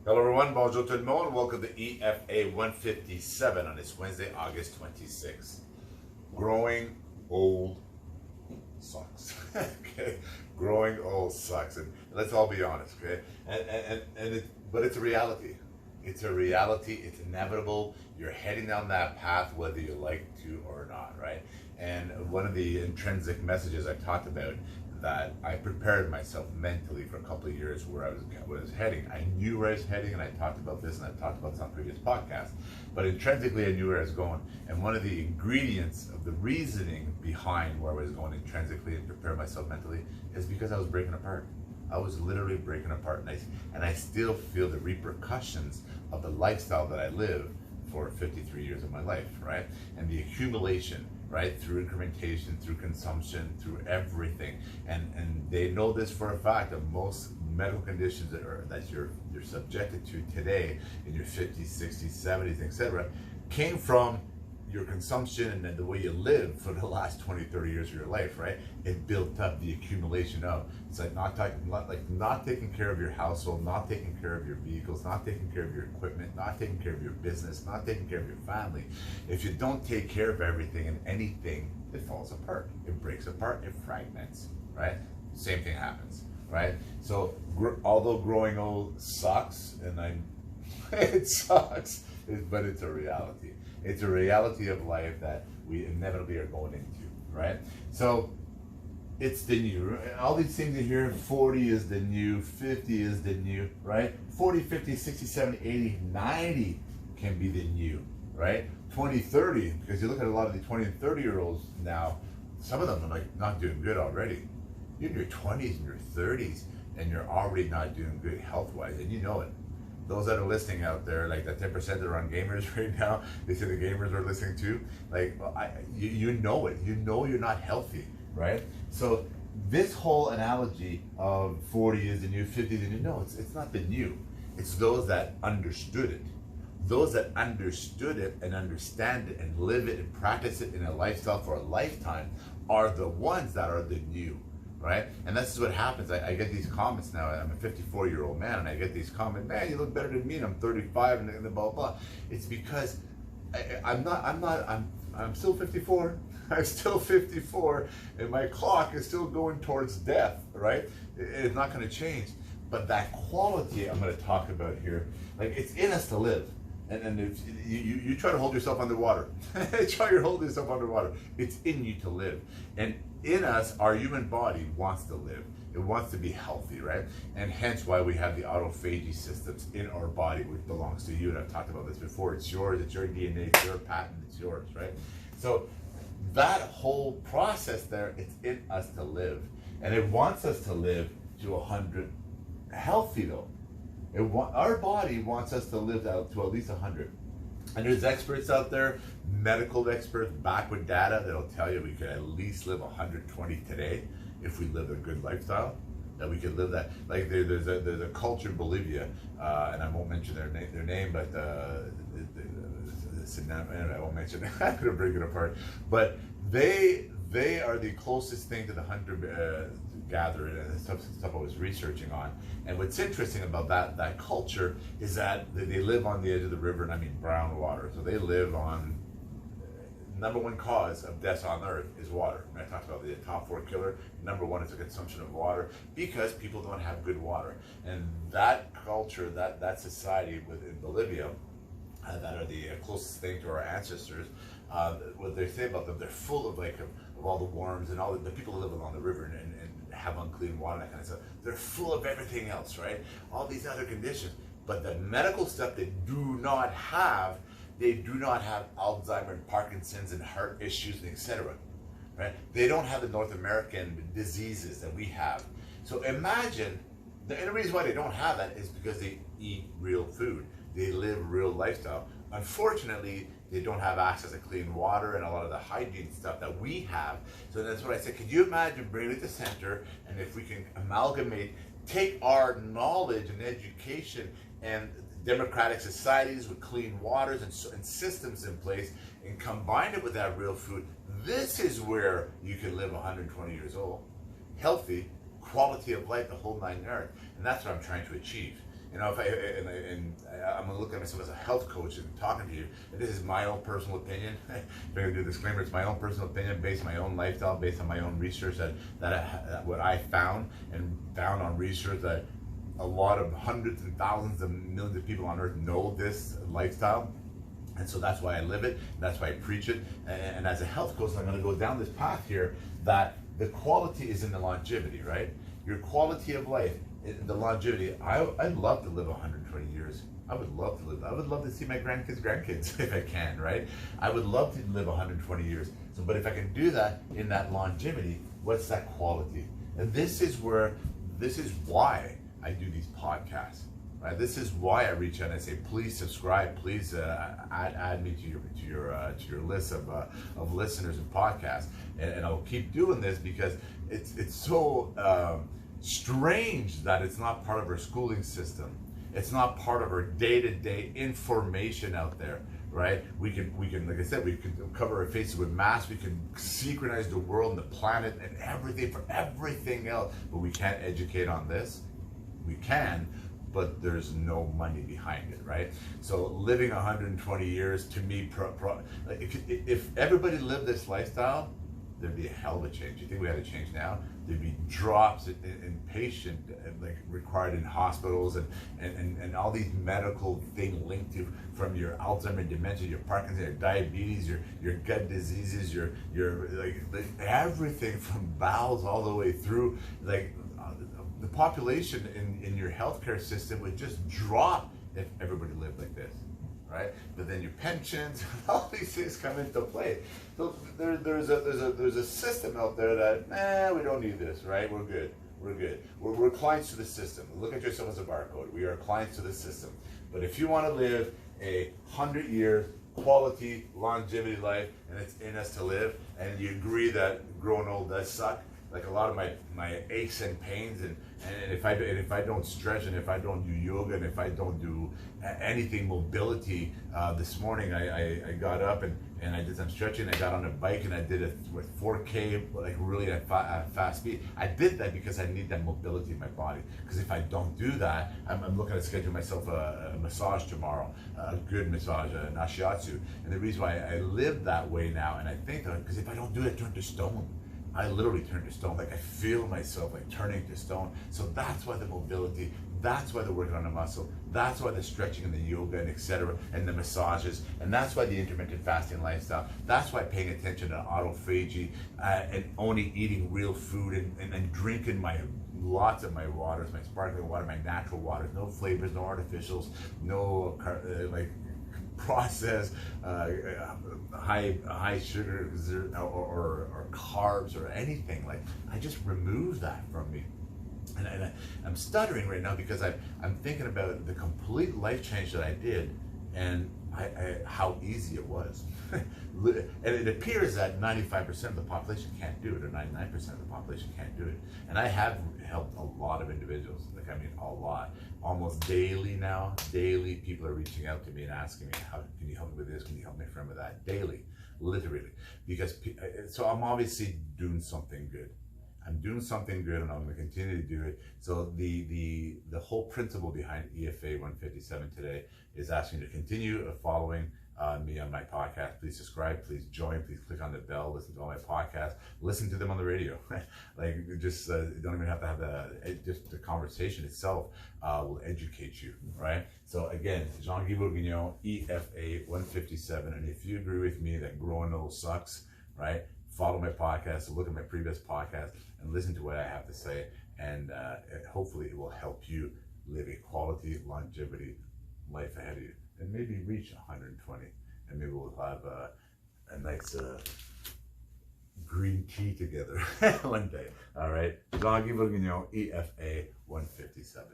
Hello everyone, bonjour tout le monde. Welcome to EFA157 on this Wednesday, August 26th. Growing old sucks. Okay, growing old sucks, and let's all be honest. Okay, but it's a reality. It's a reality. It's inevitable. You're heading down that path, whether you like to or not, right? And one of the intrinsic messages I talked about, that I prepared myself mentally for a couple of years where I was heading. I knew where I was heading, and I talked about this, and I talked about this on previous podcasts. But intrinsically, I knew where I was going. And one of the ingredients of the reasoning behind where I was going intrinsically and prepare myself mentally is because I was breaking apart. I was literally breaking apart, and I still feel the repercussions of the lifestyle that I live for 53 years of my life, right? And the accumulation, right, through incrementation, through consumption, through everything, and they know this for a fact that most medical conditions that you're subjected to today in your 50s, 60s, 70s, etc., came from your consumption and then the way you live for the last 20, 30 years of your life, right? It built up the accumulation of. It's like not taking care of your household, not taking care of your vehicles, not taking care of your equipment, not taking care of your business, not taking care of your family. If you don't take care of everything and anything, it falls apart. It breaks apart, it fragments, right? Same thing happens, right? So although growing old sucks, and it sucks, but it's a reality. It's a reality of life that we inevitably are going into, right? So it's the new. All these things you hear, 40 is the new, 50 is the new, right? 40, 50, 60, 70, 80, 90 can be the new, right? 20, 30, because you look at a lot of the 20 and 30-year-olds now, some of them are like not doing good already. You're in your 20s and your 30s, and you're already not doing good health-wise, and you know it. Those that are listening out there, like the 10% that are on gamers right now, they say the gamers are listening too. Like, you know it. You know you're not healthy, right? So this whole analogy of 40 is the new, 50 is the new, no, it's not the new. It's those that understood it. Those that understood it and understand it and live it and practice it in a lifestyle for a lifetime are the ones that are the new. Right? And this is what happens. I get these comments now. I'm a 54-year-old man, and I get these comments, man, you look better than me, and I'm 35, and blah, blah. It's because I'm still 54. I'm still 54, and my clock is still going towards death, right? It's not going to change. But that quality I'm going to talk about here, like, it's in us to live. And if you try to hold yourself underwater, try to hold yourself underwater. It's in you to live. And in us, our human body wants to live. It wants to be healthy, right? And hence why we have the autophagy systems in our body, which belongs to you. And I've talked about this before. It's yours, it's your DNA, it's your patent, it's yours, right? So that whole process there, it's in us to live. And it wants us to live to 100 healthy though. Our body wants us to live out to at least 100. And there's experts out there, medical experts, back with data, that'll tell you we could at least live 120 today if we live a good lifestyle. That we could live that. Like there's a culture in Bolivia, and I won't mention their name, but I won't mention it. I'm gonna break it apart. But they are the closest thing to the hunter gatherer, and stuff I was researching on. And what's interesting about that culture is that they live on the edge of the river, and I mean brown water. So they live on, number one cause of deaths on earth is water. And I talked about the top 4 killer. Number one is the consumption of water, because people don't have good water. And that culture, that society within Bolivia, that are the closest thing to our ancestors, what they say about them, they're full of of all the worms and all the people who live along the river and have unclean water, that kind of stuff. They're full of everything else, right? All these other conditions. But the medical stuff they do not have Alzheimer's and Parkinson's and heart issues and etc. Right? They don't have the North American diseases that we have. So imagine, the reason why they don't have that is because they eat real food. They live real lifestyle. Unfortunately, they don't have access to clean water and a lot of the hygiene stuff that we have. So that's what I said. Can you imagine bringing it to center, and if we can amalgamate, take our knowledge and education and democratic societies with clean waters and systems in place, and combine it with that real food, this is where you can live 120 years old, healthy, quality of life, the whole 9 yards. And that's what I'm trying to achieve. You know, if I'm gonna look at myself as a health coach and talking to you, and this is my own personal opinion. If I'm gonna do a disclaimer, it's my own personal opinion based on my own lifestyle, based on my own research that what I found on research that a lot of hundreds and thousands of millions of people on earth know this lifestyle. And so that's why I live it, that's why I preach it. And as a health coach, I'm gonna go down this path here that the quality is in the longevity, right? Your quality of life, the longevity. I'd love to live 120 years. I would love to live. I would love to see my grandkids if I can, right? I would love to live 120 years. So, but if I can do that in that longevity, what's that quality? And this is why I do these podcasts. Right? This is why I reach out and I say, please subscribe, please add me to your list of listeners and podcasts, and I'll keep doing this because it's so strange that it's not part of our schooling system. It's not part of our day-to-day information out there, right? We can, like I said, we can cover our faces with masks. We can synchronize the world and the planet and everything for everything else, but we can't educate on this. We can, but there's no money behind it, right? So living 120 years, to me, if everybody lived this lifestyle, there'd be a hell of a change. You think we had a change now? There'd be drops in patient like required in hospitals and all these medical things linked to from your Alzheimer's, dementia, your Parkinson's, your diabetes, your gut diseases, your like everything from bowels all the way through, like the population in your healthcare system would just drop if everybody lived like this, right? But then your pensions, all these things come into play. So there's a system out there that we don't need this, right? We're good. We're good. We're clients to the system. Look at yourself as a barcode. We are clients to the system. But if you want to live a 100-year quality longevity life, and it's in us to live, and you agree that growing old does suck, like a lot of my aches and pains, and if I don't stretch, and if I don't do yoga, and if I don't do anything mobility, this morning I got up and I did some stretching. I got on a bike and I did it with 4K, like really at fast speed. I did that because I need that mobility in my body. Because if I don't do that, I'm looking to schedule myself a massage tomorrow, a good massage, an Ashiatsu. And the reason why I live that way now, and I think that because if I don't do it, I turn to stone. I literally turn to stone. Like I feel myself like turning to stone. So that's why the mobility, that's why the working on the muscle, that's why the stretching and the yoga and etc. and the massages, and that's why the intermittent fasting lifestyle. That's why paying attention to autophagy and only eating real food and drinking lots of my waters, my sparkling water, my natural waters, no flavors, no artificials, no like processed high sugar or carbs or anything. Like I just remove that from me. And I'm stuttering right now because I'm thinking about the complete life change that I did and how easy it was. And it appears that 95% of the population can't do it, or 99% of the population can't do it. And I have helped a lot of individuals, like I mean a lot. Almost daily now, people are reaching out to me and asking me, how can you help me with this? Can you help me friend with that? Daily, literally. Because, so I'm obviously doing something good. I'm doing something good and I'm going to continue to do it. So the whole principle behind EFA157 today is asking you to continue following me on my podcast. Please subscribe, please join, please click on the bell, listen to all my podcasts, listen to them on the radio. Like just don't even have to have just the conversation itself will educate you, right? So again, Guy Bourguignon, EFA157, and if you agree with me that growing old sucks, right? Follow my podcast, look at my previous podcast, and listen to what I have to say, and hopefully it will help you live a quality longevity life ahead of you, and maybe reach 120, and maybe we'll have a nice green tea together one day. All right, Guy Bourguignon, EFA157.